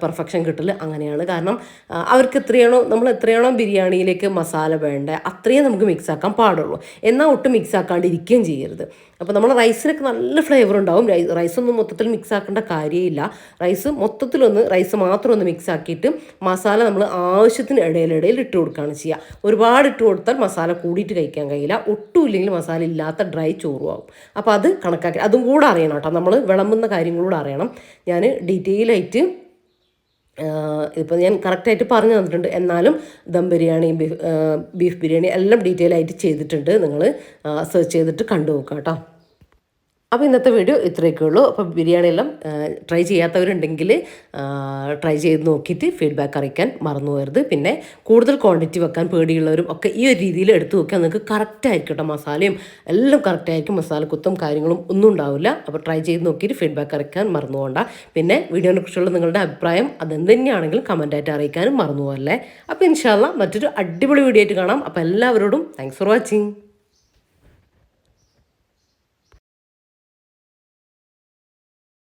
പെർഫെക്ഷൻ കിട്ടൽ അങ്ങനെയാണ്. കാരണം അവർക്ക് നമ്മൾ എത്രയാണോ ബിരിയാണിയിലേക്ക് മസാല വേണ്ട അത്രയും നമുക്ക് മിക്സ് ആക്കാൻ പാടുള്ളൂ. എന്നാൽ ഒട്ടും മിക്സ് ആക്കാണ്ടിരിക്കുകയും ചെയ്യരുത്. അപ്പോൾ നമ്മൾ റൈസിനൊക്കെ നല്ല ഫ്ലേവർ ഉണ്ടാവും. റൈസൊന്നും മൊത്തത്തിൽ മിക്സ് ആക്കേണ്ട കാര്യമില്ല. റൈസ് മാത്രം ഒന്ന് മിക്സ് ആക്കിയിട്ട് മസാല നമ്മൾ ആവശ്യത്തിന് ഇടയിൽ ഇട്ട് കൊടുക്കുകയാണ് ചെയ്യുക. ഒരുപാട് ഇട്ട് കൊടുത്താൽ മസാല കൂടിയിട്ട് കഴിക്കാൻ കഴിയില്ല. ഒട്ടും ഇല്ലെങ്കിൽ മസാല ഇല്ലാത്ത ഡ്രൈ ചോറും ആവും. അപ്പോൾ അത് കണക്കാക്കി അതും കൂടെ അറിയണം കേട്ടോ. നമ്മൾ വിളമ്പുന്ന കാര്യങ്ങളൂടെ അറിയണം. ഞാൻ ഡീറ്റെയിൽ ആയിട്ട് ഇപ്പോൾ ഞാൻ കറക്റ്റായിട്ട് പറഞ്ഞു തന്നിട്ടുണ്ട്. എന്നാലും ദം ബിരിയാണി, ബീഫ് ബിരിയാണി എല്ലാം ഡീറ്റെയിൽ ആയിട്ട് ചെയ്തിട്ടുണ്ട്. നിങ്ങൾ സെർച്ച് ചെയ്തിട്ട് കണ്ടു നോക്കാം കേട്ടോ. അപ്പോൾ ഇന്നത്തെ വീഡിയോ ഇത്രയൊക്കെ ഉള്ളൂ. അപ്പോൾ ബിരിയാണിയെല്ലാം ട്രൈ ചെയ്യാത്തവരുണ്ടെങ്കിൽ ട്രൈ ചെയ്ത് നോക്കിയിട്ട് ഫീഡ്ബാക്ക് അറിയിക്കാൻ മറന്നു പോകരുത്. പിന്നെ കൂടുതൽ ക്വാണ്ടിറ്റി വെക്കാൻ പേടിയുള്ളവരും ഒക്കെ ഈ ഒരു രീതിയിൽ എടുത്തു നോക്കിയാൽ നിങ്ങൾക്ക് കറക്റ്റായിരിക്കും കേട്ടോ. മസാലയും എല്ലാം കറക്റ്റായിരിക്കും, മസാലക്കുത്തും കാര്യങ്ങളും ഒന്നും ഉണ്ടാവില്ല. അപ്പോൾ ട്രൈ ചെയ്ത് നോക്കിയിട്ട് ഫീഡ്ബാക്ക് അറിയിക്കാൻ മറന്നു പോകണ്ട. പിന്നെ വീഡിയോനെ കുറിച്ചുള്ള നിങ്ങളുടെ അഭിപ്രായം അതെന്ത് തന്നെയാണെങ്കിലും കമൻറ്റായിട്ട് അറിയിക്കാനും മറന്നു പോകല്ലേ. അപ്പോൾ ഇൻഷാ അല്ലാഹ് മറ്റൊരു അടിപൊളി വീഡിയോ ആയിട്ട് കാണാം. അപ്പോൾ എല്ലാവരോടും താങ്ക്സ് ഫോർ വാച്ചിങ്.